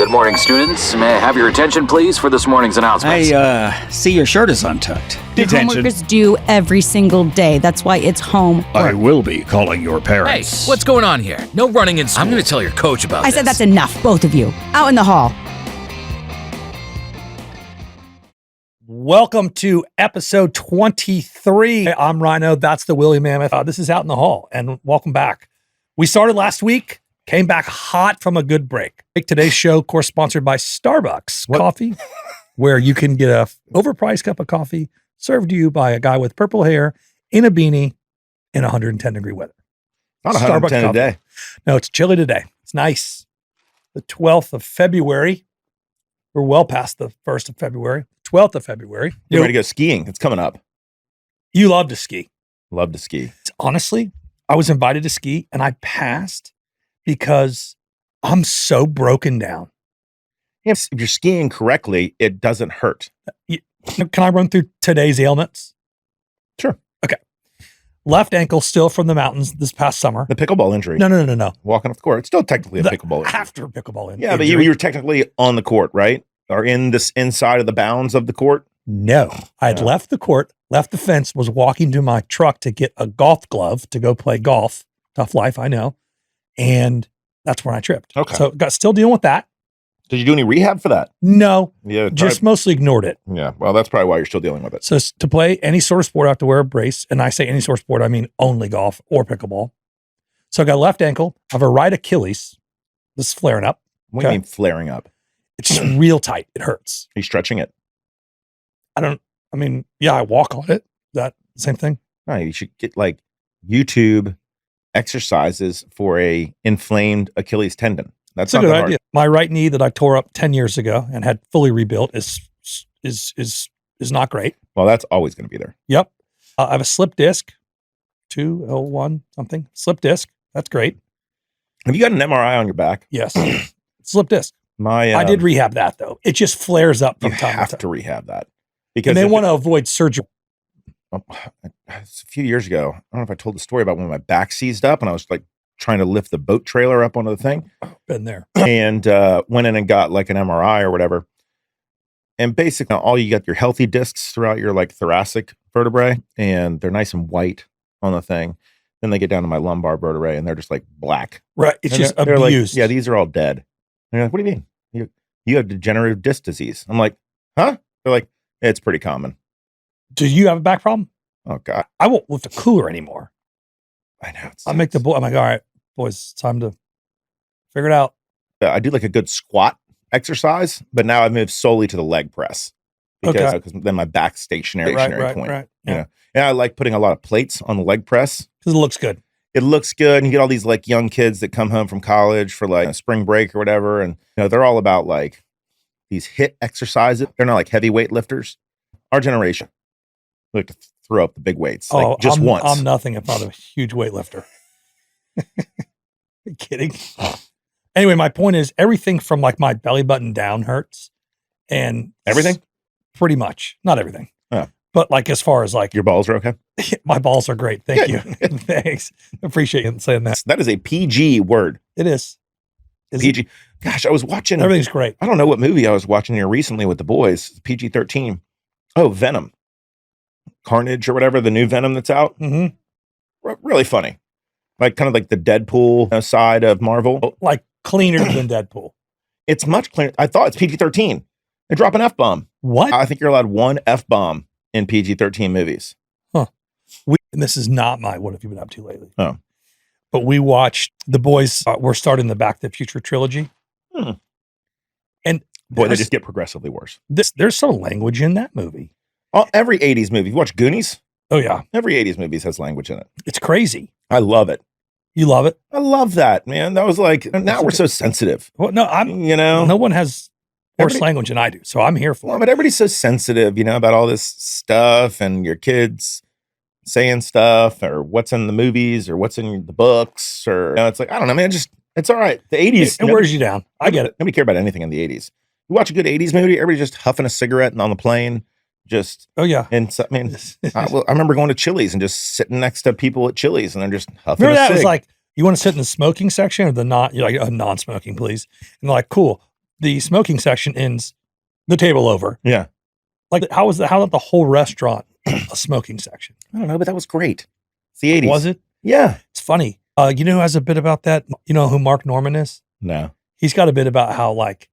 Good morning, students. May I have your attention, please, for this morning's announcements? See your shirt is untucked. Detention. Homework is due every single day. That's why it's home. I will be calling your Hey, parents. what's going on here? No running in school. I'm going to tell your coach about I this. said that's enough, both of you. Out in the hall. Welcome to episode 23. I'm Ryno. That's the Willy Mammoth. This is Out in the Hall, and welcome back. We started last week, came back hot from a good break. Today's show, of course, sponsored by Starbucks Coffee, where you can get a overpriced cup of coffee served to you by a guy with purple hair in a beanie in 110-degree weather. Not 110 Starbucks today. No, it's chilly today. It's nice. The 12th of February. We're well past the 1st of February. 12th of February. You're ready to go skiing. It's coming up. You love to ski. Love to ski. Honestly, I was invited to ski and I passed because I'm so broken down. If you're skiing correctly, it doesn't hurt. Can I run through today's ailments? Sure. Okay. Left ankle still from the mountains this past summer. The pickleball injury. No. Walking off the court. It's still technically a pickleball injury. After pickleball injury. Yeah, but you were technically on the court, right? Or in this inside of the bounds of the court? No. I had left the court, left the fence, was walking to my truck to get a golf glove to go play golf. Tough life, I know. And that's when I tripped. Okay. So got still dealing with that. Did you do any rehab for that? No. Yeah. Just mostly ignored it. Yeah. Well, that's probably why you're still dealing with it. So to play any sort of sport, I have to wear a brace. And I say any sort of sport, I mean only golf or pickleball. So I got a left ankle. I have a right Achilles. This is flaring up. What do you mean flaring up? It's just real tight. It hurts. Are you stretching it? I walk on it. That same thing. No, you should get like YouTube exercises for a inflamed Achilles tendon. That's a not good that hard. idea. My right knee that I tore up 10 years ago and had fully rebuilt is not great. Well, that's always going to be there. Yep. I have a slip disc, 2L1 something. Slip disc. That's great. Have you got an MRI on your back? Yes. Slip disc. I did rehab that though. It just flares up from you time have to time. to rehab that because And they want to avoid surgery. It's a few years ago. I don't know if I told the story about when my back seized up and I was like trying to lift the boat trailer up onto the thing. Been there. And went in and got like an MRI or whatever. And basically all you got your healthy discs throughout your like thoracic vertebrae and they're nice and white on the thing. Then they get down to my lumbar vertebrae and they're just like black. Right. It's And just they're abused. like, yeah, these are all dead. And you're like, what do you mean? You have degenerative disc disease. I'm like, huh? They're like, it's pretty common. Do you have a back problem? Oh God. I won't lift a cooler anymore. I know. I'm like, all right, boys, it's time to figure it out. I do like a good squat exercise, but now I've moved solely to the leg press because then my back's stationary point. Right. You know, and I like putting a lot of plates on the leg press Because it looks good. It looks good, and you get all these like young kids that come home from college for like spring break or whatever, and they're all about like these HIIT exercises. They're not like heavyweight lifters. Our generation, we like to throw up the big weights, like just once. I'm nothing if not a huge weightlifter. You kidding? Anyway, my point is everything from like my belly button down hurts, and everything, pretty much, not everything. Oh. But like as far as like your balls are okay. My balls are great. Thank you. Thanks. Appreciate you saying that. That is a PG word. It is. PG. Gosh, I was watching. Everything's great. I don't know what movie I was watching here recently with the boys. PG-13. Oh, Venom. Carnage or whatever, the new Venom that's out. Mm-hmm. Really funny. Like kind of like the Deadpool side of Marvel. Like cleaner than Deadpool. It's much cleaner. I thought it's PG-13. They drop an F-bomb. What? I think you're allowed one F-bomb in PG-13 movies. Huh. And this is not my what have you been up to lately? Oh. But we watched the boys. We're starting the Back to the Future trilogy. And boy, they just get progressively worse. There's some language in that movie. Every 80s movie. You watch Goonies? Oh, yeah. Every 80s movie has language in it. It's crazy. I love it. You love it? I love that, man. That was like, now we're so sensitive. Well, no, no one has worse language than I do. So I'm here for it. But everybody's so sensitive, about all this stuff and your kids saying stuff or what's in the movies or what's in the books or, it's like, I don't know, man, it's all right. The 80s. It wears you down. I get it. Nobody cared about anything in the 80s. You watch a good 80s movie, everybody just huffing a cigarette and on the plane. Oh yeah. And so, I mean, I remember going to Chili's and just sitting next to people at Chili's and they're just huffing Remember a that cig. Was like, you want to sit in the smoking section or you're like, non-smoking, please. And they're like, cool. the smoking section ends the table over. Yeah. Like, how is how not the whole restaurant a smoking section? I don't know, but that was great. It's the 80s. Was it? Yeah. It's funny. You know who has a bit about that? You know who Mark Norman is? No. He's got a bit about how, like,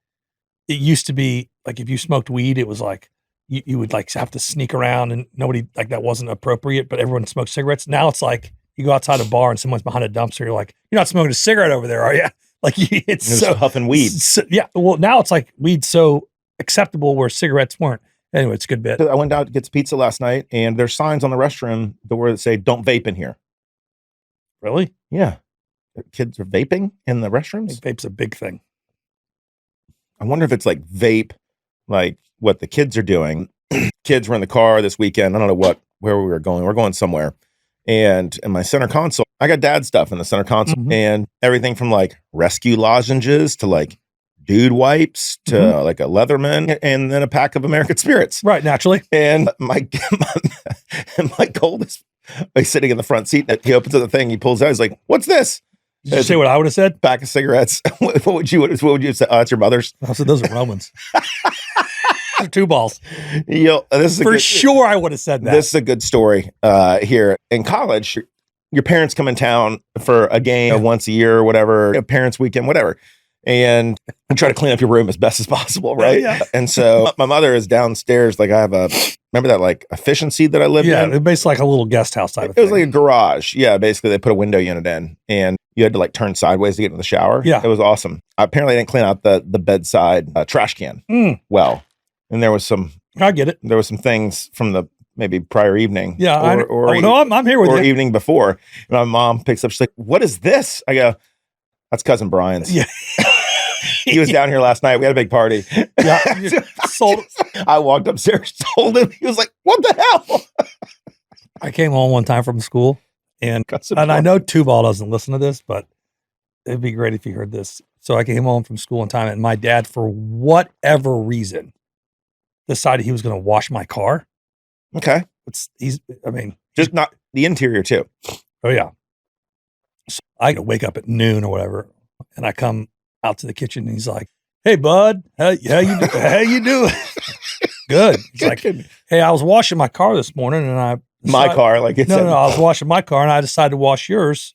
it used to be, like, if you smoked weed, it was like, you would, like, have to sneak around and nobody, like, that wasn't appropriate, but everyone smoked cigarettes. Now it's like, you go outside a bar and someone's behind a dumpster, you're like, you're not smoking a cigarette over there, are you? Like, it's It was so huffing weed. yeah. Well, now it's like weed's so acceptable where cigarettes weren't. Anyway, it's a good bit. I went out to get pizza last night, and there's signs on the restroom that say, "Don't vape in here." Really? Yeah. Kids are vaping in the I restrooms. think vape's a big thing. I wonder if it's like vape, like what the kids are doing. Kids were in the car this weekend. I don't know where we were going. We're going somewhere. And in my center console, I got dad stuff in the center console and everything from like rescue lozenges to like dude wipes to like a Leatherman and then a pack of American Spirits. Right, naturally. And my oldest is sitting in the front seat. He opens the thing. He pulls out. He's like, "What's this?" Did you say what I would have said? Pack of cigarettes. What would you say? Oh, it's your mother's. I said those are Romans. They're 2 balls. This is For sure I would have said that. This is a good story here. In college, your parents come in town for a game once a year or whatever, a parents' weekend, whatever. And try to clean up your room as best as possible, right? Yeah. And so my mother is downstairs. Like I have remember that like efficiency that I lived in? It's basically like a little guest house type of It was thing. like a garage. Yeah, basically they put a window unit in and you had to like turn sideways to get in the shower. Yeah. It was awesome. Apparently I didn't clean out the bedside trash can well. And there was some I get it. things from the maybe prior evening. Yeah. I'm here with or you. evening before. And my mom picks up, she's like, "What is this?" I go, "That's cousin Brian's." Yeah. He was down here last night. We had a big party. Yeah. You sold I walked upstairs, told him. He was like, "What the hell?" I came home one time from school and I know Tubal doesn't listen to this, but it'd be great if he heard this. So I came home from school one time and my dad, for whatever reason, decided he was going to wash my car. Okay. Just not the interior too. Oh yeah. So I wake up at noon or whatever, and I come out to the kitchen, and he's like, "Hey, bud, how you doing?" Good. He's like, "Hey, I was washing my car this morning, and I car, like it's no, I was washing my car, and I decided to wash yours,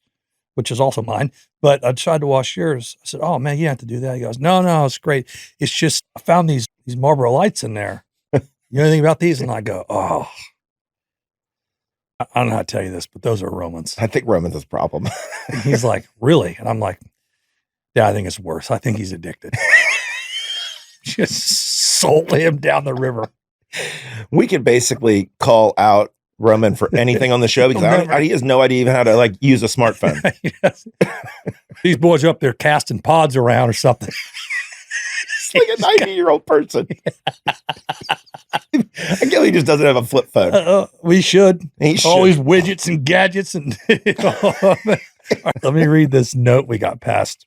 which is also mine. But I decided to wash yours." I said, "Oh man, you have to do that." He goes, "No, it's great. It's just I found these Marlboro Lights in there. You know anything about these?" And I go, "Oh." I don't know how to tell you this, but those are Romans. I think Roman's is a problem. And he's like, "Really?" And I'm like, "Yeah, I think it's worse. I think he's addicted." Just sold him down the river. We could basically call out Roman for anything on the show because he has no idea even how to like use a smartphone. Yes. These boys are up there casting pods around or something. It's like a 90-year-old person. I guess he just doesn't have a flip phone. We should. He should. Always widgets and gadgets. And All right, let me read this note we got passed.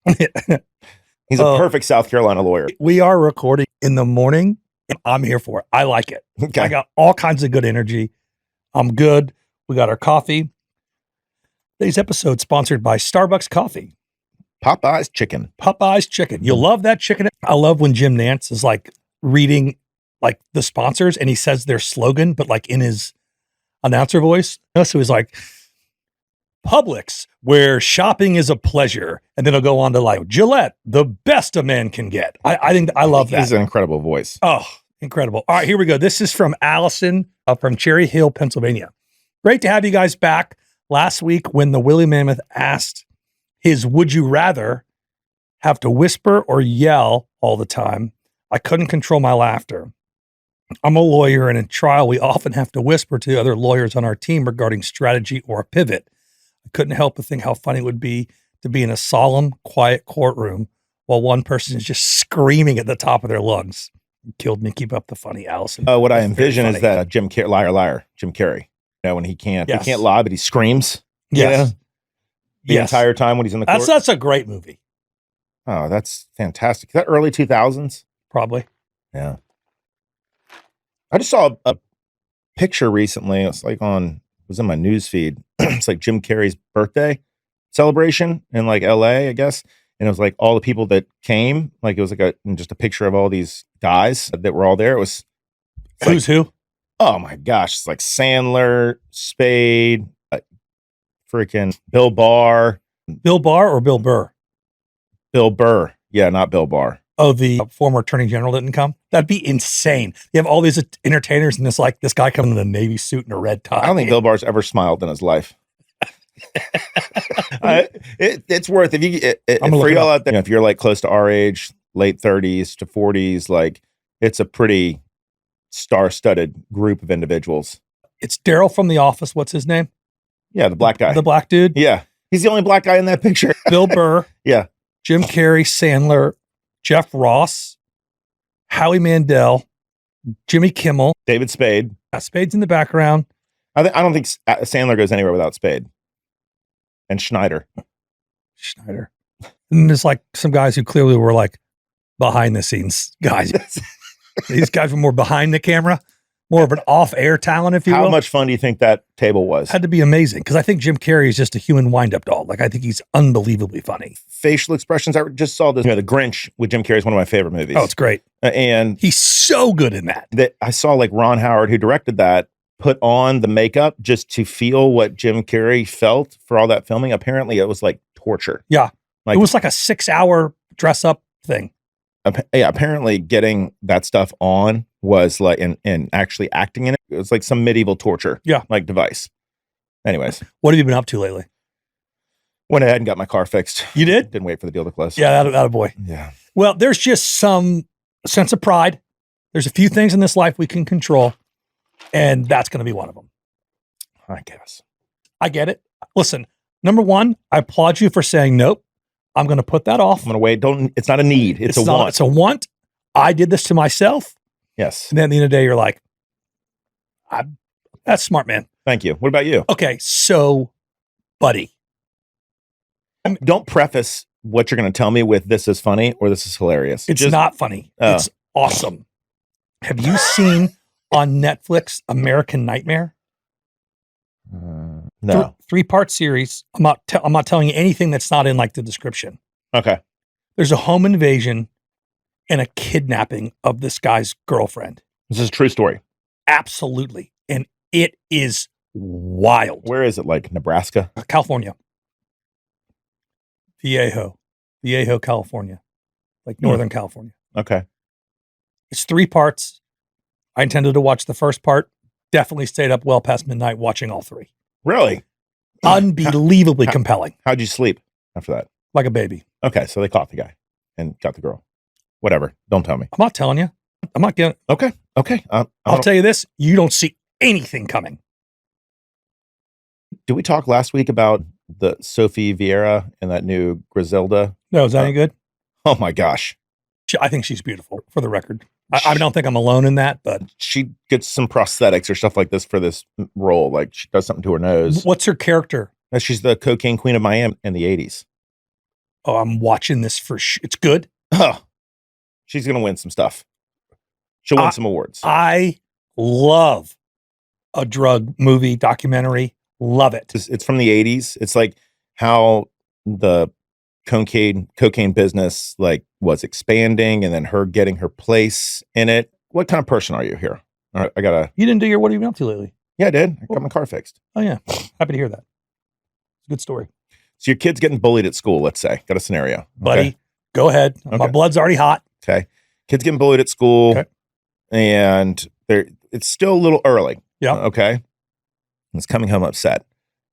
He's a perfect South Carolina lawyer. We are recording in the morning. I'm here for it. I like it. Okay. I got all kinds of good energy. I'm good. We got our coffee. Today's episode sponsored by Starbucks Coffee. Popeye's chicken. Popeye's chicken. You'll love that chicken. I love when Jim Nance is like reading like the sponsors and he says their slogan, but like in his announcer voice. So he's like, Publix, where shopping is a pleasure. And then he'll go on to like Gillette, the best a man can get. I think I love that. He's an incredible voice. Oh, incredible. All right, here we go. This is from Allison from Cherry Hill, Pennsylvania. Great to have you guys back. Last week when the Willy Mammoth asked his would you rather have to whisper or yell all the time, I couldn't control my laughter. I'm a lawyer, and in trial, we often have to whisper to other lawyers on our team regarding strategy or a pivot. I couldn't help but think how funny it would be to be in a solemn, quiet courtroom while one person is just screaming at the top of their lungs. It killed me. Keep up the funny, Allison. What I That's very envision is funny. that Jim Carrey, liar, Jim Carrey. You know, when he can't lie, but he screams. Yes. The entire time when he's in the court. That's a great movie. Oh, that's fantastic. Is that early 2000s? Probably. Yeah. I just saw a picture recently. It's like it was in my news feed. It's like Jim Carrey's birthday celebration in like LA, I guess. And it was like all the people that came, like it was like just a picture of all these guys that were all there. It was Who's who? oh my gosh, it's like Sandler, Spade, freaking Bill Barr. Bill Barr or Bill Burr? Bill Burr. Yeah, not Bill Barr. Oh, the former attorney general didn't come? That'd be insane. You have all these entertainers and this guy coming in a Navy suit and a red tie. I don't think Bill Barr's ever smiled in his life. It's worth if you for y'all out there, if you're like close to our age, late 30s to 40s, like it's a pretty star-studded group of individuals. It's Daryl from The Office. What's his name? Yeah, the black guy. The black dude? Yeah. He's the only black guy in that picture. Bill Burr. Yeah. Jim Carrey, Sandler, Jeff Ross, Howie Mandel, Jimmy Kimmel. David Spade. Spade's in the background. I don't think Sandler goes anywhere without Spade. And Schneider. And there's like some guys who clearly were like behind the scenes guys. These guys were more behind the camera, more of an off-air talent, if you will. How much fun do you think that table was? Had to be amazing because I think Jim Carrey is just a human wind-up doll. Like I think he's unbelievably funny. Facial expressions. I just saw this. The Grinch with Jim Carrey is one of my favorite movies. Oh, it's great. And he's so good in that. I saw like Ron Howard, who directed that, put on the makeup just to feel what Jim Carrey felt for all that filming. Apparently, it was like torture. Yeah, like, it was like a 6-hour dress-up thing. Yeah, apparently getting that stuff on was like, and actually acting in it, it was like some medieval torture. Yeah, like device. Anyways, what have you been up to lately? Went ahead and got my car fixed. You did? Didn't wait for the deal to close. Yeah, that a boy. Yeah. Well, there's just some sense of pride. There's a few things in this life we can control, and that's going to be one of them. I guess. I get it. Listen, number one, I applaud you for saying nope. I'm going to put that off. I'm going to wait. It's not a need. It's a want. It's a want. I did this to myself. Yes. And then at the end of the day, you're like, that's smart, man. Thank you. What about you? Okay. So, buddy. Don't preface what you're going to tell me with this is funny or this is hilarious. It's not funny. It's awesome. Have you seen on Netflix American Nightmare? No. 3-part series. I'm not telling you anything that's not in like the description. Okay. There's a home invasion and a kidnapping of this guy's girlfriend. This is a true story. Absolutely. And it is wild. Where is it? Like Nebraska? California. Viejo, California. Like Northern California. Okay. It's 3 parts. I intended to watch the first part. Definitely stayed up well past midnight watching all 3. Really? Unbelievably compelling. How'd you sleep after that? Like a baby. Okay, so they caught the guy and got the girl. Whatever. Don't tell me. I'm not telling you. I'm not getting. Okay. I'll tell you this. You don't see anything coming. Did we talk last week about the Sophie Vieira and that new Griselda? No, is that any good? Oh my gosh. I think she's beautiful, for the record. I don't think I'm alone in that, but she gets some prosthetics or stuff like this for this role. Like she does something to her nose. What's her character? She's the cocaine queen of Miami in the 80s. Oh, I'm watching this for it's good. Oh, she's going to win some stuff. She'll win some awards. I love a drug movie documentary. Love it. It's from the 80s. It's like how the cocaine business like was expanding and then her getting her place in it. What kind of person are you here? All right, You didn't do your what have you been up to lately? Yeah, I did. I got my car fixed. Oh yeah. Happy to hear that. It's a good story. So your kid's getting bullied at school, let's say. Got a scenario. Okay. Buddy, go ahead. Okay. My blood's already hot. Okay. Kid's getting bullied at school. Okay. And it's still a little early. Yeah. Okay. He's coming home upset.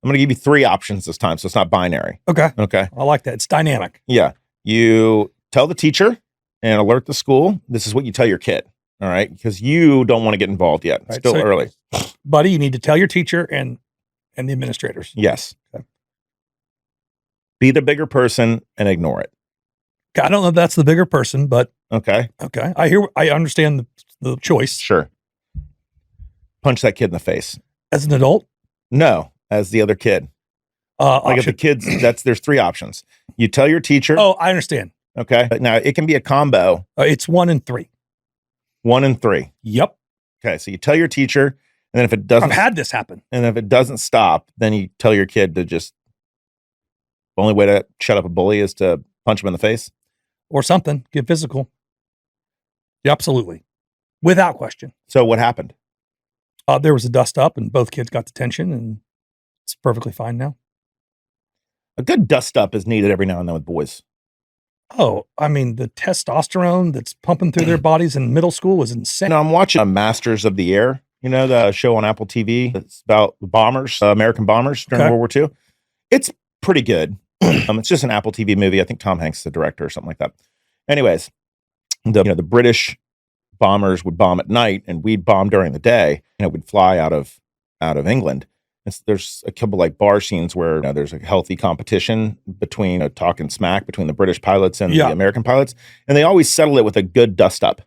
I'm going to give you 3 options this time, so it's not binary. Okay. Okay. I like that. It's dynamic. Yeah. You tell the teacher and alert the school. This is what you tell your kid. All right. Because you don't want to get involved yet. It's still early. Buddy, you need to tell your teacher and the administrators. Yes. Okay. Be the bigger person and ignore it. I don't know if that's the bigger person, but okay. I understand the choice. Sure. Punch that kid in the face. As an adult? No, as the other kid. Like if the kids, there's 3 options. You tell your teacher. Oh, I understand. Okay. But now it can be a combo. It's 1 and 3. 1 and 3. Yep. Okay. So you tell your teacher, and then if it doesn't, I've had this happen. And if it doesn't stop, then you tell your kid to just, the only way to shut up a bully is to punch him in the face. or something. Get physical. Yeah, absolutely. Without question. So what happened? There was a dust up and both kids got detention and it's perfectly fine now. A good dust up is needed every now and then with boys. Oh, I mean, the testosterone that's pumping through their bodies in middle school was insane. I'm watching Masters of the Air, the show on Apple TV. It's about bombers, American bombers during World War II. It's pretty good. It's just an Apple TV movie. I think Tom Hanks is the director or something like that. Anyways, the British bombers would bomb at night and we'd bomb during the day. We'd fly out of England. There's a couple like bar scenes where there's a healthy competition between talking smack between the British pilots and the American pilots. And they always settle it with a good dust up.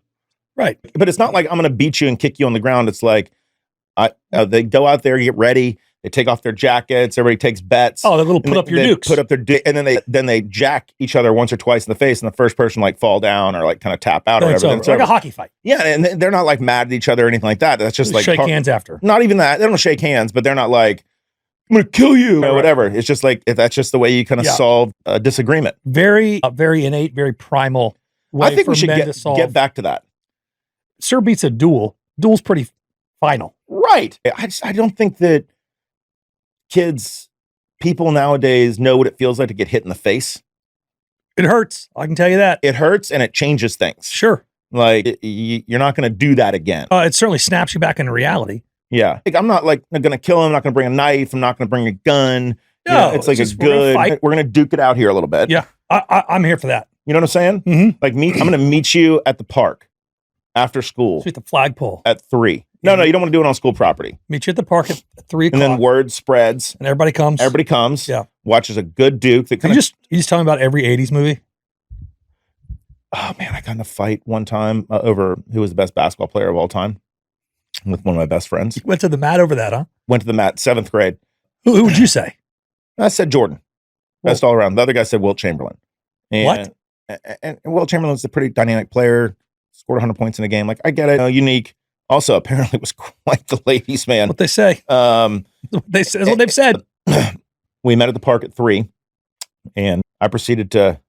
Right. But it's not like I'm going to beat you and kick you on the ground. It's like they go out there, get ready. They take off their jackets. Everybody takes bets. Oh, they're put up your dukes. Put up their and then they jack each other once or twice in the face, and the first person fall down or kind of tap out or whatever. It's like a hockey fight. Yeah, and they're not mad at each other or anything like that. That's just shake hands after. Not even that. They don't shake hands, but they're not like, I'm going to kill you or whatever. It's just that's just the way you kind of solve a disagreement. Very innate, very primal way I think for we should men to solve. Get back to that. Sir beats a duel. Duel's pretty final. Right. I don't think that people nowadays know what it feels like to get hit in the face. It hurts. I can tell you that. It hurts and it changes things. Sure. You're not going to do that again. It certainly snaps you back into reality. Yeah. I'm not going to kill him. I'm not going to bring a knife. I'm not going to bring a gun. No, it's like a good, we're going to duke it out here a little bit. Yeah. I'm here for that. You know what I'm saying? Mm-hmm. I'm going to meet you at the park after school. At the flagpole. At 3. No, you don't want to do it on school property. Meet you at the park at 3 o'clock. And then word spreads. And everybody comes. Yeah. Watches a good duke. You just tell me about every 80s movie? Oh, man, I got in a fight one time over who was the best basketball player of all time with one of my best friends. You went to the mat over that, huh? Went to the mat, 7th grade. Who would you say? I said Jordan. Best all around. The other guy said Wilt Chamberlain. What? And Wilt Chamberlain's a pretty dynamic player. Scored 100 points in a game. I get it. Unique. Also, apparently was quite the ladies' man. What they say. That's what they've said. We met at the park at 3, and I proceeded to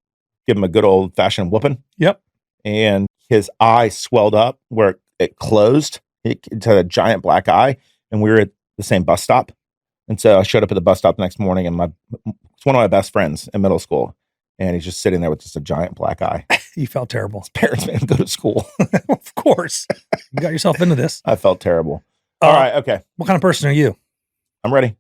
give him a good old-fashioned whooping. Yep. And his eye swelled up where it closed. It had a giant black eye, and we were at the same bus stop. And so I showed up at the bus stop the next morning, and it's one of my best friends in middle school, and he's just sitting there with just a giant black eye. You felt terrible. His parents made him go to school. Of course. You got yourself into this. I felt terrible. All right, okay. What kind of person are you? I'm ready.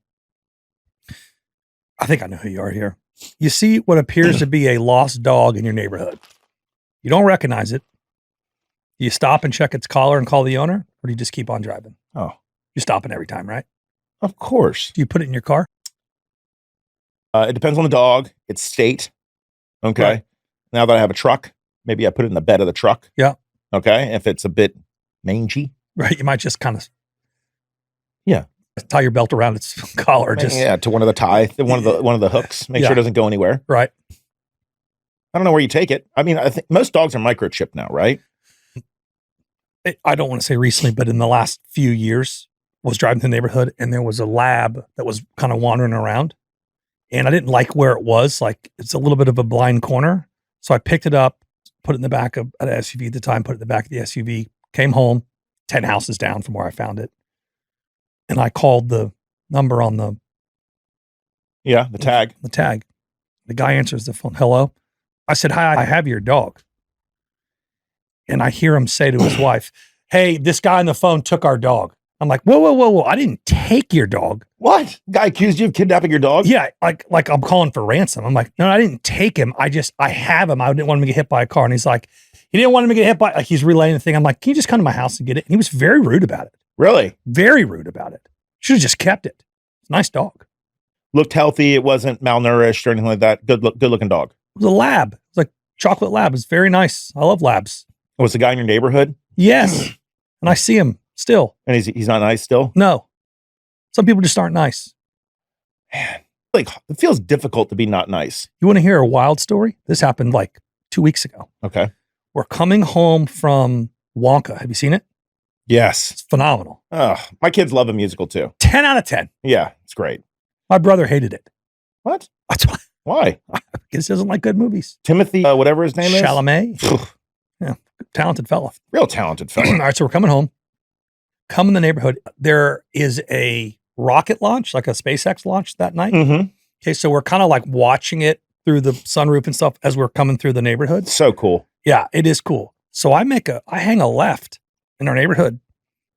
I think I know who you are here. You see what appears to be a lost dog in your neighborhood. You don't recognize it. Do you stop and check its collar and call the owner? Or do you just keep on driving? Oh. You're stopping every time, right? Of course. Do you put it in your car? It depends on the dog. It's state. Okay. Right. Now that I have a truck, maybe I put it in the bed of the truck. Yeah. Okay. If it's a bit mangy. Right. You might just kind of tie your belt around its collar. To one of the hooks. Make sure it doesn't go anywhere. Right. I don't know where you take it. I mean, I think most dogs are microchipped now, right? I don't want to say recently, but in the last few years, I was driving through the neighborhood and there was a lab that was kind of wandering around. And I didn't like where it was. It's a little bit of a blind corner. So I picked it up, put it in the back of an SUV at the time, put it in the back of the SUV, came home, 10 houses down from where I found it. And I called the number on the tag. The tag. The guy answers the phone. Hello. I said, hi, I have your dog. And I hear him say to his wife, hey, this guy on the phone took our dog. I'm like, whoa. I didn't take your dog. What? Guy accused you of kidnapping your dog? Yeah. Like I'm calling for ransom. I'm like, no, I didn't take him. I have him. I didn't want him to get hit by a car. And he's like, he didn't want him to get hit by, he's relaying the thing. I'm like, can you just come to my house and get it? And he was very rude about it. Really? Very rude about it. Should have just kept it. It's a nice dog. Looked healthy. It wasn't malnourished or anything like that. Good looking dog. It was a lab. It was like chocolate lab. It's very nice. I love labs. Was the guy in your neighborhood? Yes. And I see him still. And he's not nice still? No. Some people just aren't nice. Man, it feels difficult to be not nice. You want to hear a wild story? This happened 2 weeks ago. Okay. We're coming home from Wonka. Have you seen it? Yes. It's phenomenal. My kids love a musical too. 10 out of 10. Yeah, it's great. My brother hated it. What? That's why. Why? He doesn't like good movies. Timothy, whatever his name Chalamet. Yeah, talented fella. Real talented All fella. right, so we're coming home. Come in the neighborhood. There is a rocket launch, like a SpaceX launch that night. Mm-hmm. Okay, so we're kind of like watching it through the sunroof and stuff as we're coming through the neighborhood. So cool. Yeah, it is cool. So I hang a left in our neighborhood.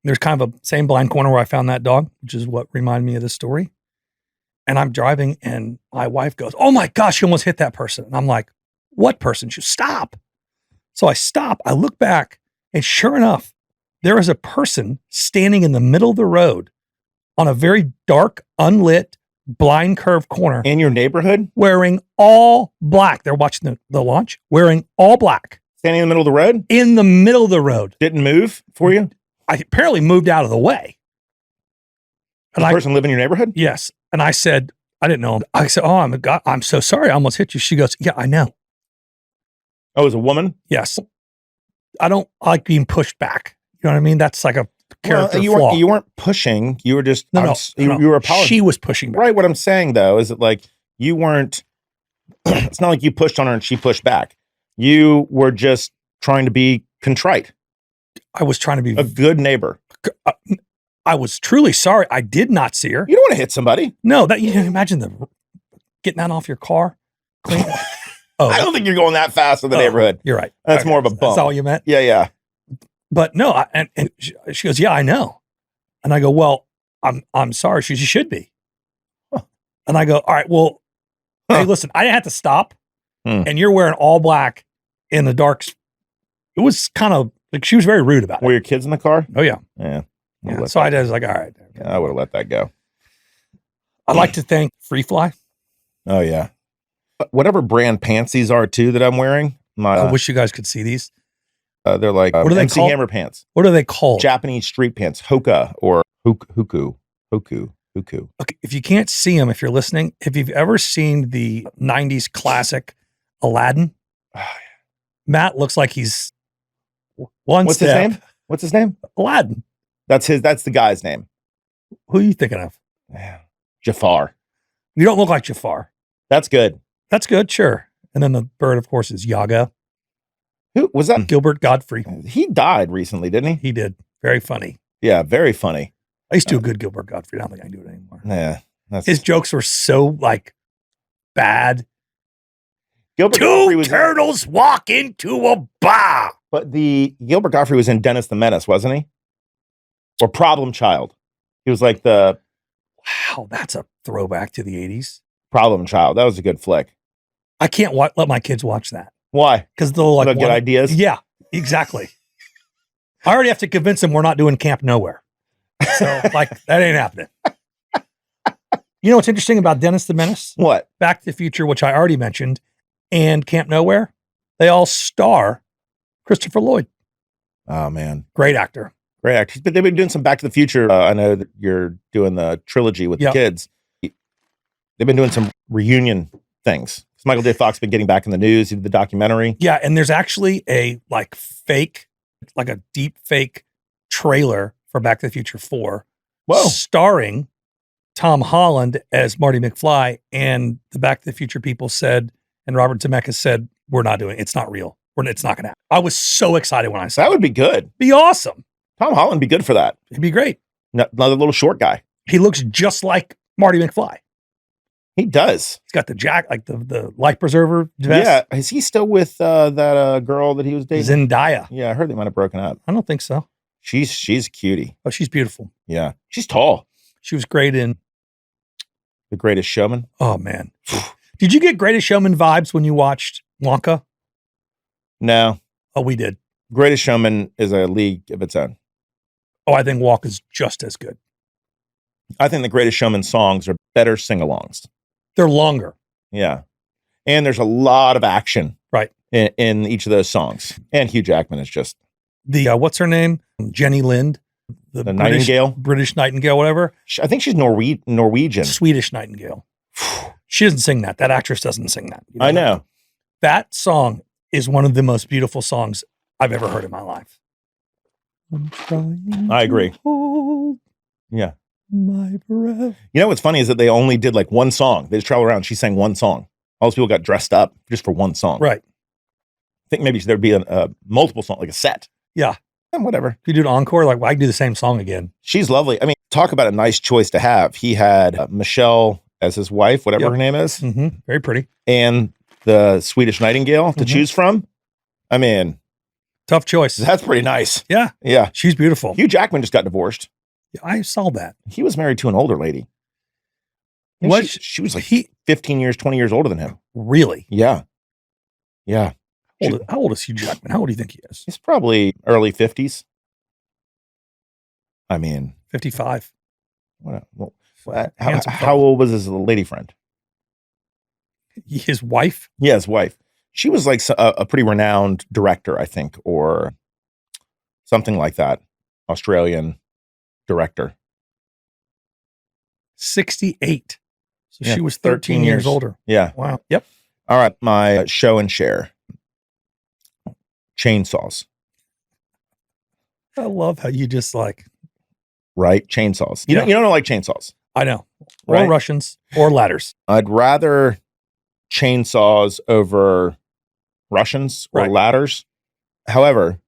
There's kind of a same blind corner where I found that dog, which is what reminded me of this story. And I'm driving and my wife goes, "Oh my gosh, you almost hit that person." And I'm like, "What person?" She goes, "Stop." So I stop, I look back, and sure enough, there is a person standing in the middle of the road on a very dark, unlit, blind curve corner In your neighborhood? wearing all black. They're watching the launch, wearing all black Standing in the middle of the road? in the middle of the road. Didn't move for you? I apparently moved out of the way. The person live in your neighborhood? Yes. And I said, I didn't know him. I said, "Oh, I'm so sorry. I almost hit you." She goes, "Yeah, I know." Oh, it was a woman? Yes. I don't like being pushed back. You know what I mean? That's like a character you flaw. you weren't pushing. You were just No. you were apologizing. She was pushing back. Right. What I'm saying though is that like you weren't. It's not like you pushed on her and she pushed back. You were just trying to be contrite, I was trying to be. a good neighbor. I was truly sorry. I did not see her. You don't want to hit somebody. No, that you can imagine getting that off your car. Clean. Oh, I don't think you're going that fast in the neighborhood. You're right. That's Okay. more of a bump. That's all you meant. Yeah. But no, and she goes, "Yeah, I know." And I go, "Well, I'm sorry." She should be. Huh. And I go, "All right, well, hey, listen, I didn't have to stop, and you're wearing all black in the dark." It was kind of like she was very rude about it. Were your kids in the car? Oh yeah, Yeah. yeah. So I was like, "All right." I would have let that go. I'd like to thank Free Fly. Oh yeah. Whatever brand pants these are too that I'm wearing. I wish you guys could see these. They're like What are they MC called? Hammer pants. What are they called? Japanese street pants. Hoka or Hoku. Okay, if you can't see them, if you're listening, if you've ever seen the 90s classic Aladdin, Matt looks like he's one What's step. his name? What's his name? Aladdin. That's the guy's name. Who are you thinking of? Yeah. Jafar. You don't look like Jafar. That's good. That's good, sure. And then the bird, of course, is Yaga. Who was that? Gilbert Godfrey. He died recently, didn't he? He did. Very funny. Yeah, very funny. I used to do a good Gilbert Godfrey. I don't think I can do it anymore. Yeah. His jokes were so like bad. Gilbert Godfrey Two was turtles walk into a bar. But the Gilbert Godfrey was in Dennis the Menace, wasn't he? Or Problem Child. He was like the Wow, that's a throwback to the 80s. Problem Child. That was a good flick. I can't let my kids watch that Why? because they'll like They'll get ideas? Yeah, exactly. I already have to convince them we're not doing Camp Nowhere. So like that ain't happening. You know what's interesting about Dennis the Menace, What? Back to the Future, which I already mentioned, and Camp Nowhere? They all star Christopher Lloyd. Oh man. Great actor. Great actor. But they've been doing some Back to the Future. I know that you're doing the trilogy with the Yep. kids. They've been doing some reunion things. Michael J. Fox been getting back in the news. He did the documentary. Yeah, and there's actually a like fake, like a deep fake trailer for Back to the Future 4. Whoa. Starring Tom Holland as Marty McFly, and the Back to the Future people said, and Robert Zemeckis said, "We're not doing it. It's not real. It's not going to happen." I was so excited when I saw That it. would be good. Be awesome. Tom Holland would be good for that. It'd be great. Another little short guy. He looks just like Marty McFly. He does. He's got the like the life preserver vest. Yeah. Is he still with that girl that he was dating? Zendaya. Yeah, I heard they might have broken up. I don't think so. She's a cutie. Oh, she's beautiful. Yeah. She's tall. She was great in, The Greatest Showman. oh man. Did you get Greatest Showman vibes when you watched Wonka? No. Oh, we did. Greatest Showman is a league of its own. Oh, I think Wonka's just as good. I think the Greatest Showman songs are better sing-alongs. They're longer. Yeah. And there's a lot of action Right. in each of those songs. And Hugh Jackman is just The, what's her name? Jenny Lind. the British, Nightingale. British Nightingale, whatever. I think she's Norwegian. Swedish Nightingale. She doesn't sing that. That actress doesn't sing that. You I know. That song is one of the most beautiful songs I've ever heard in my life. I'm trying I agree. to hold Yeah. My breath. You know what's funny is that they only did like one song. They just traveled around. She sang one song. All those people got dressed up just for one song. Right. I think maybe there'd be a multiple song, like a set. Yeah. And whatever. If you do an encore, like, well, I can do the same song again. She's lovely. I mean, talk about a nice choice to have. He had Michelle as his wife, whatever her name is. Mm-hmm. Very pretty. And the Swedish Nightingale to choose from. I mean, tough choice. That's pretty nice. Yeah. Yeah. She's beautiful. Hugh Jackman just got divorced. Yeah, I saw that. He was married to an older lady. And What? She was like 15 years, 20 years older than him. Really? Yeah. Yeah. How old is Hugh Jackman? How old do you think he is? He's probably early 50s. I mean, 55. How old was his lady friend? His wife? Yeah, his wife. She was like a pretty renowned director, I think, or something like that. Australian director. 68. So Yeah, she was 13 years older. Yeah. Wow. Yep. All right. My show and share. Chainsaws. I love how you just like. Right? Chainsaws. Yeah. You don't like chainsaws. I know. Or Right? Russians or ladders. I'd rather chainsaws over Russians or Right. ladders. However,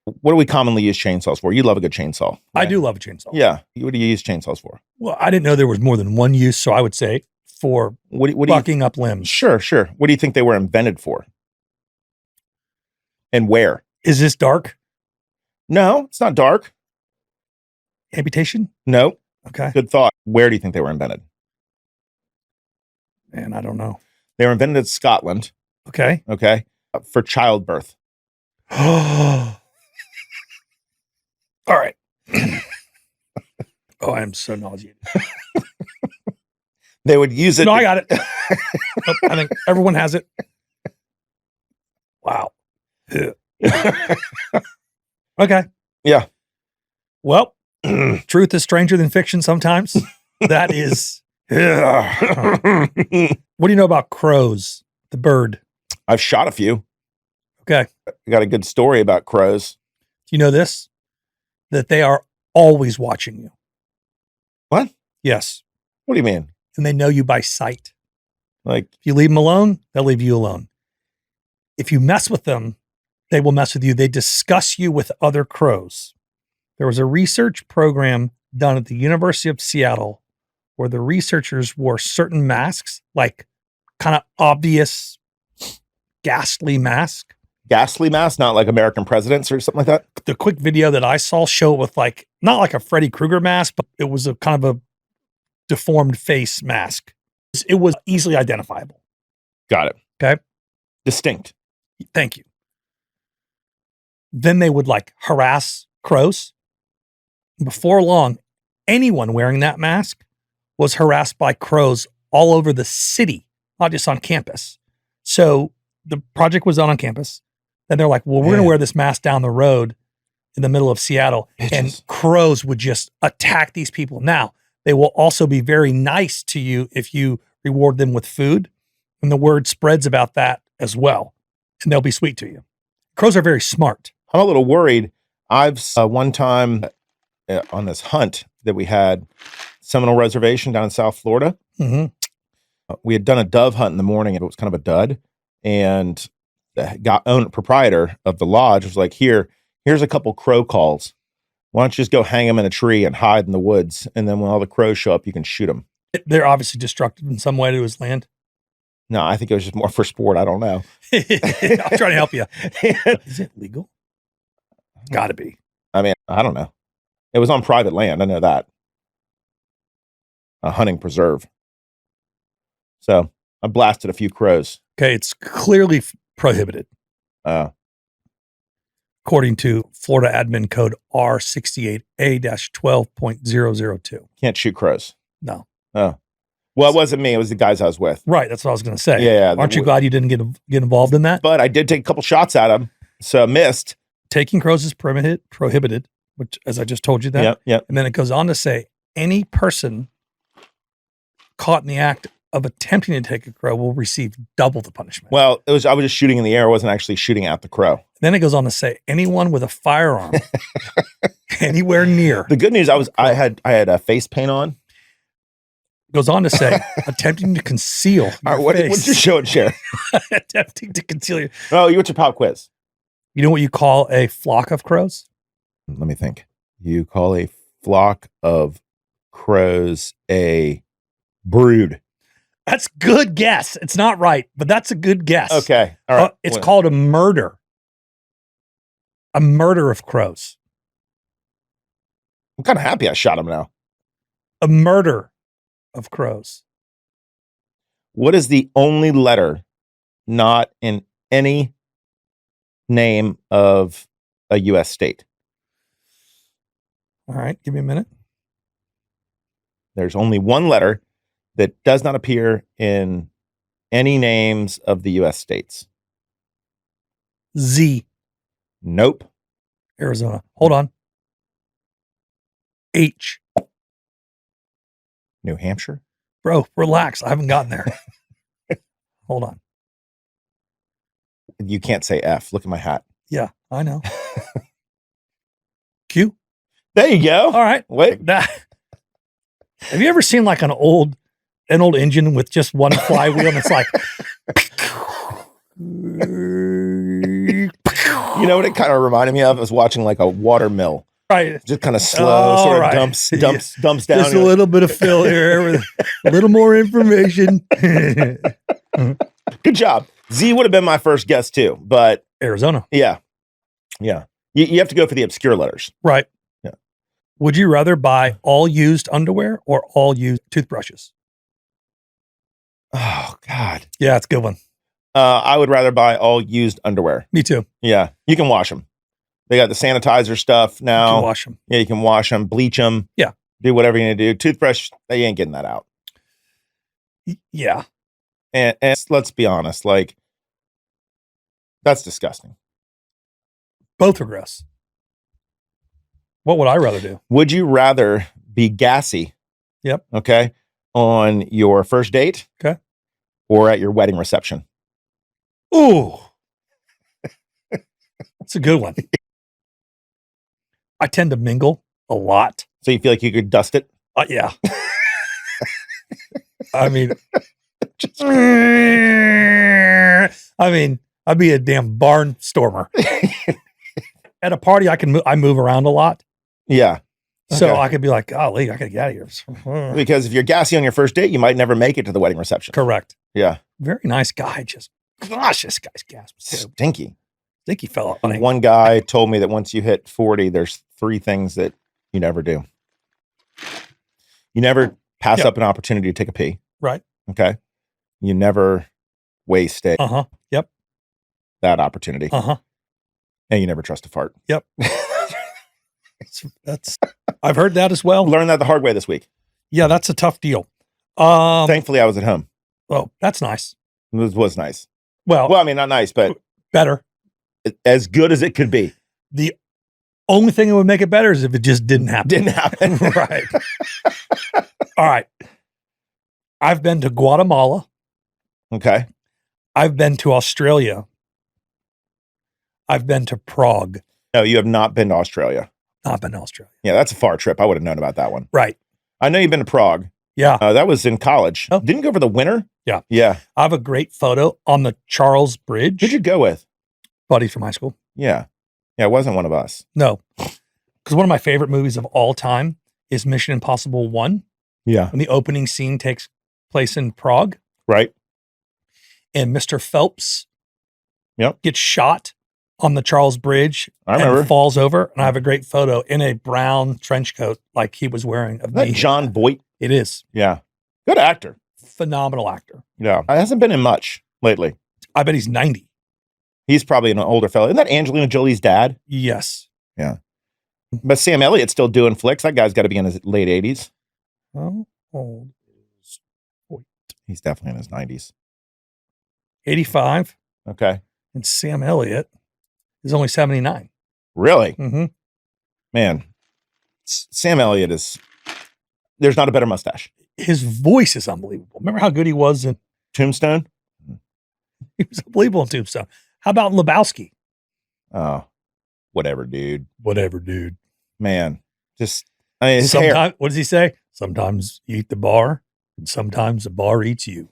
what do we commonly use chainsaws for? You love a good chainsaw. I right? do love a chainsaw. Yeah. What do you use chainsaws for? Well, I didn't know there was more than one use, so I would say for What do you bucking up limbs. Sure. What do you think they were invented for? And where? Is this dark? No, it's not dark. Amputation? No. Okay. Good thought. Where do you think they were invented? Man, I don't know. They were invented in Scotland, Okay. okay, for childbirth. All right. Oh, I'm so nauseated. They would use it. No, I got it. Oh, I think everyone has it. Wow. Okay. Yeah. Well, truth is stranger than fiction sometimes. That is. What do you know about crows, the bird? I've shot a few. Okay. I got a good story about crows. Do you know this? That they are always watching you. What? Yes. What do you mean? And they know you by sight. Like, If you leave them alone, they'll leave you alone. If you mess with them, they will mess with you. They discuss you with other crows. There was a research program done at the University of Seattle where the researchers wore certain masks, like kind of obvious, ghastly mask. ghastly mask, not like American presidents or something like that. The quick video that I saw show it with like, not like a Freddy Krueger mask, but it was a kind of a deformed face mask. It was easily identifiable. Got it. Okay. Distinct. Thank you. Then they would like harass crows. Before long, anyone wearing that mask was harassed by crows all over the city, not just on campus. So the project was done on campus. Then they're like, well, we're going to wear this mask down the road in the middle of Seattle. And crows would just attack these people. Now, they will also be very nice to you if you reward them with food. And the word spreads about that as well. And they'll be sweet to you. Crows are very smart. I'm a little worried. I've one time on this hunt that we had, Seminole Reservation down in South Florida. Mm-hmm. We had done a dove hunt in the morning and it was kind of a dud. And the proprietor of the lodge was like, here's a couple crow calls. Why don't you just go hang them in a tree and hide in the woods? And then when all the crows show up, you can shoot them. They're obviously destructive in some way to his land. No, I think it was just more for sport. I don't know. I'm trying to help you. Is it legal? Got to be. I mean, I don't know. It was on private land. I know that. A hunting preserve. So I blasted a few crows. Okay, it's clearly prohibited. According to Florida Admin Code R68A-12.002. Can't shoot crows. No. Oh. Well, it wasn't me. It was the guys I was with. Right, that's what I was going to say. Yeah. Aren't you glad you didn't get involved in that? But I did take a couple shots at them, so I missed. Taking crows is prohibited, which, as I just told you that. Yep. And then it goes on to say, any person caught in the act of attempting to take a crow will receive double the punishment. Well, I was just shooting in the air. I wasn't actually shooting at the crow. Then it goes on to say anyone with a firearm anywhere near. The good news, I had a face paint on. Goes on to say attempting to conceal your face. What's your show and share? Attempting to conceal your. Oh, what's your pop quiz? You know what you call a flock of crows? Let me think. You call a flock of crows a brood. That's good guess. It's not right, but that's a good guess. Okay. All right. It's called a murder. A murder of crows. I'm kind of happy I shot him now. A murder of crows. What is the only letter not in any name of a U.S. state? All right. Give me a minute. There's only one letter that does not appear in any names of the U.S. states. Z. Nope. Arizona. Hold on. H. New Hampshire. Bro, relax. I haven't gotten there. Hold on. You can't say F. Look at my hat. Yeah, I know. Q. There you go. All right. Wait. Have you ever seen like an old engine with just one flywheel and it's like You know what it kind of reminded me of? I was watching like a water mill. right. Just kind of slow, sort of right. dumps down. Just a little bit of fill here with a little more information. Good job. Z would have been my first guess too, but Arizona. yeah. You have to go for the obscure letters. Right. Yeah. Would you rather buy all used underwear or all used toothbrushes? Oh God. Yeah, it's a good one. I would rather buy all used underwear. Me too. Yeah, you can wash them. They got the sanitizer stuff now. You can wash them. Yeah, you can wash them, bleach them. Yeah. Do whatever you're going to do. Toothbrush, they ain't getting that out. Yeah. And let's be honest, like, that's disgusting. Both are gross. What would I rather do? Would you rather be gassy? Yep. Okay. On your first date? Okay. Or at your wedding reception? Ooh. That's a good one. I tend to mingle a lot. So you feel like you could dust it? Yeah. I mean, I'd be a damn barnstormer. At a party, I move around a lot. Yeah. So Okay. I could be like, golly, I gotta get out of here. Because if you're gassy on your first date, you might never make it to the wedding reception. Correct. Yeah. Very nice guy. Just, gosh, this guy's gas was terrible. Stinky. Sticky fella. Funny. One guy told me that once you hit 40, there's 3 things that you never do. You never pass Yep. up an opportunity to take a pee. Right. Okay. You never waste it, Uh-huh. Yep. that opportunity. Uh-huh. And you never trust a fart. Yep. That's I've heard that as well. Learned that the hard way this week. Yeah, that's a tough deal. Thankfully, I was at home. Oh, that's nice. It was nice. Well, Well, I mean, not nice, but better. as good as it could be. The only thing that would make it better is if it just didn't happen. Didn't happen. Right. All right. I've been to Guatemala. Okay. I've been to Australia. I've been to Prague. No, you have not been to Australia. Not been to Australia. Yeah, that's a far trip. I would have known about that one. Right. I know you've been to Prague. Yeah. That was in college. Oh. Didn't you go for the winter? Yeah. Yeah. I have a great photo on the Charles Bridge. Who'd you go with? Buddies from high school. Yeah. Yeah, it wasn't one of us. No. Because one of my favorite movies of all time is Mission Impossible 1. Yeah. When the opening scene takes place in Prague Right. and Mr. Phelps Yep. gets shot on the Charles Bridge I remember. and falls over. And I have a great photo in a brown trench coat like he was wearing of Isn't that me. John Boyd? It is. Yeah. Good actor. Phenomenal actor. Yeah. He hasn't been in much lately. I bet he's 90. He's probably an older fellow. Isn't that Angelina Jolie's dad? Yes. But Sam Elliott's still doing flicks. That guy's got to be in his late 80s. How old is He's definitely in his 90s. 85? Okay. And Sam Elliott is only 79. Really? Mm-hmm. Man. Sam Elliott is, there's not a better mustache. his voice is unbelievable. Remember how good he was in Tombstone? he was unbelievable in Tombstone. How about Lebowski? Oh, whatever, dude. Whatever, dude. Man, just, I mean, his hair. Sometimes, what does he say? Sometimes you eat the bar, and sometimes the bar eats you.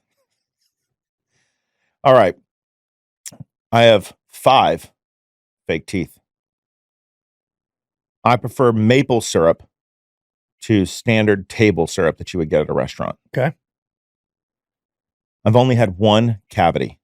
All right. I have 5 fake teeth. I prefer maple syrup to standard table syrup that you would get at a restaurant. Okay. I've only had 1 cavity.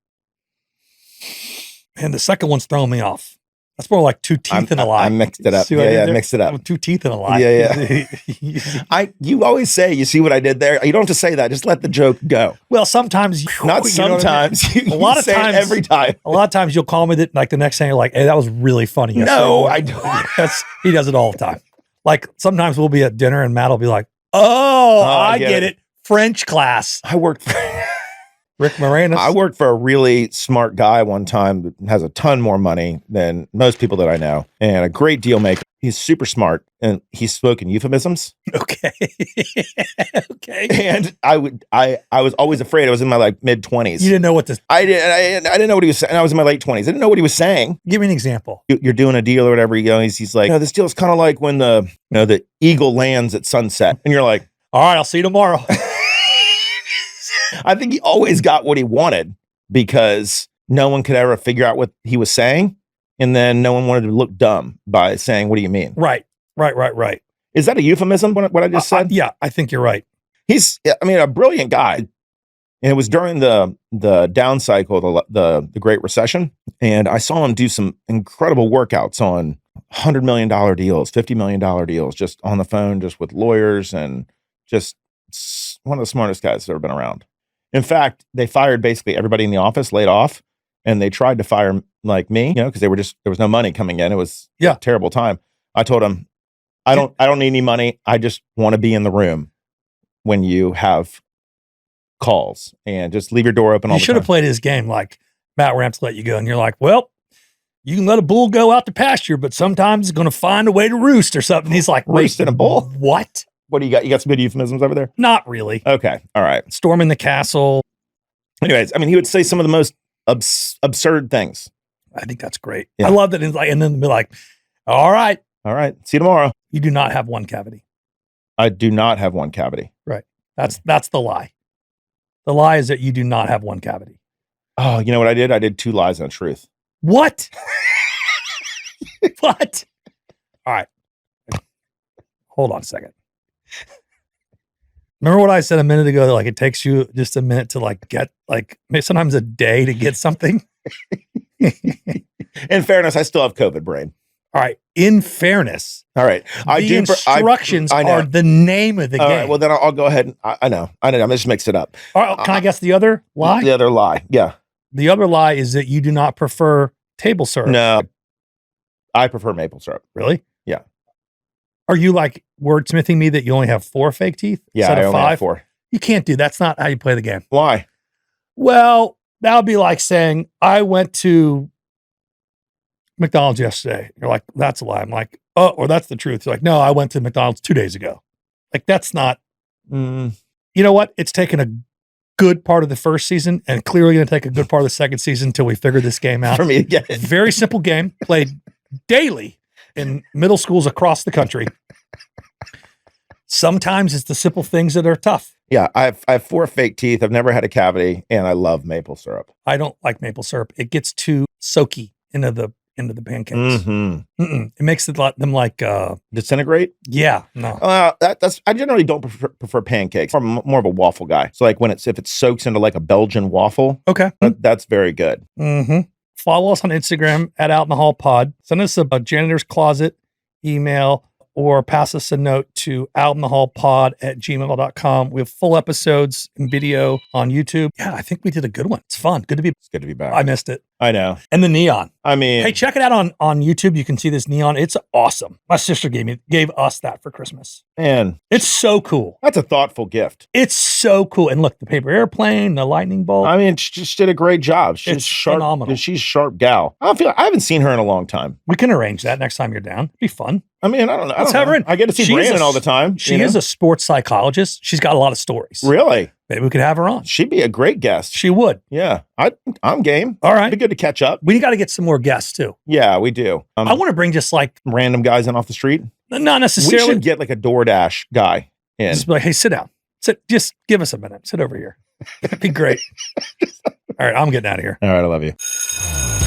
And the second one's throwing me off. That's more like 2 teeth in a lie. I mixed it up. See what I did Yeah, there? mixed it up. 2 teeth in a lie. Yeah. You always say, you see what I did there? You don't have to say that. Just let the joke go. Well, sometimes Not you know what I mean? sometimes. A lot of say it times, every time. A lot of times you'll call me that, like the next thing you're like, hey, that was really funny. No, yesterday." I don't. He does it all the time. Like sometimes we'll be at dinner and Matt will be like, oh, I get it. French class. I worked Rick Moranis. I worked for a really smart guy one time that has a ton more money than most people that I know and a great deal maker. He's super smart and he's spoken euphemisms. Okay. Okay. And I was always afraid. I was in my like mid-20s. You didn't know what this. I didn't know what he was saying. I was in my late 20s. I didn't know what he was saying. Give me an example. You're doing a deal or whatever. He's like, this deal is kind of like when the eagle lands at sunset. And you're like, all right, I'll see you tomorrow. I think he always got what he wanted because no one could ever figure out what he was saying. And then no one wanted to look dumb by saying, what do you mean? Right. Is that a euphemism, what I just said? Yeah, I think you're right. He's, a brilliant guy. And it was during the down cycle, the Great Recession. And I saw him do some incredible workouts on $100 million deals, $50 million deals, just on the phone, just with lawyers and just one of the smartest guys that's ever been around. In fact, they fired basically everybody in the office, laid off, and they tried to fire like me, because there was no money coming in. It was a terrible time. I told him, I don't need any money. I just want to be in the room when you have calls and just leave your door open all the time. You should have played his game like Matt Ramps let you go, and you're like, well, you can let a bull go out to pasture, but sometimes it's going to find a way to roost or something. He's like, Roost in a bull? What? What do you got? You got some good euphemisms over there? Not really. Okay. All right. Storming the castle. Anyways, he would say some of the most absurd things. I think that's great. Yeah. I love that. And then be like, all right. All right. See you tomorrow. You do not have 1 cavity. I do not have 1 cavity. Right. That's the lie. The lie is that you do not have 1 cavity. Oh, you know what I did? I did 2 lies and a truth. What? What? All right. Hold on a second. Remember what I said a minute ago? That, like, it takes you just a minute to get maybe sometimes a day to get something. In fairness, I still have COVID brain. All right. In fairness, all right. Instructions are the name of the game. All right. Well, then I'll go ahead. And I know. I just mix it up. All right, can I guess the other lie? The other lie. Yeah. The other lie is that you do not prefer table syrup. No. I prefer maple syrup. Really? Yeah. Are you like wordsmithing me that you only have 4 fake teeth? Yeah, instead I of only 5? have 4. You can't do that's not how you play the game. Why? Well, that would be like saying I went to McDonald's yesterday. You're like, that's a lie. I'm like, oh, or that's the truth. You're like, no, I went to McDonald's 2 days ago. Like, that's not, you know what? It's taken a good part of the first season and clearly going to take a good part of the second season until we figure this game out. For me to get it. Very simple game played daily in middle schools across the country. Sometimes it's the simple things that are tough. Yeah, I have 4 fake teeth. I've never had a cavity, and I love maple syrup. I don't like maple syrup. It gets too soaky into the pancakes. It makes them like disintegrate. Yeah, no. That's I generally don't prefer pancakes. I'm more of a waffle guy. So like if it soaks into like a Belgian waffle, okay, that's very good. Follow us on Instagram at Out in the Hall Pod. Send us a janitor's closet email or pass us a note to outinthehallpod@gmail.com. We have full episodes and video on YouTube. Yeah, I think we did a good one. It's fun. It's good to be back. I missed it. I know. And the neon. I mean, Hey, check it out on YouTube. You can see this neon. It's awesome. My sister gave us that for Christmas. man, It's so cool. that's a thoughtful gift. It's so cool. And look, the paper airplane, the lightning bolt. I mean, she just did a great job. She's It's sharp. phenomenal. She's a sharp gal. I haven't seen her in a long time. We can arrange that next time you're down. It'd be fun. I mean, I don't know. Let's have her in. I get to see She's Brandon a- all the time. She is a sports psychologist. She's got a lot of stories. Really? Maybe we could have her on. She'd be a great guest. She would. Yeah, I'm game. All It'd right. be good to catch up. We got to get some more guests too. Yeah, we do. I want to bring just like, random guys in off the street. not We necessarily. should get like a DoorDash guy in. Just be like, hey, sit down. Just give us a minute. Sit over here. That'd be great. All right. I'm getting out of here. All right, I love you.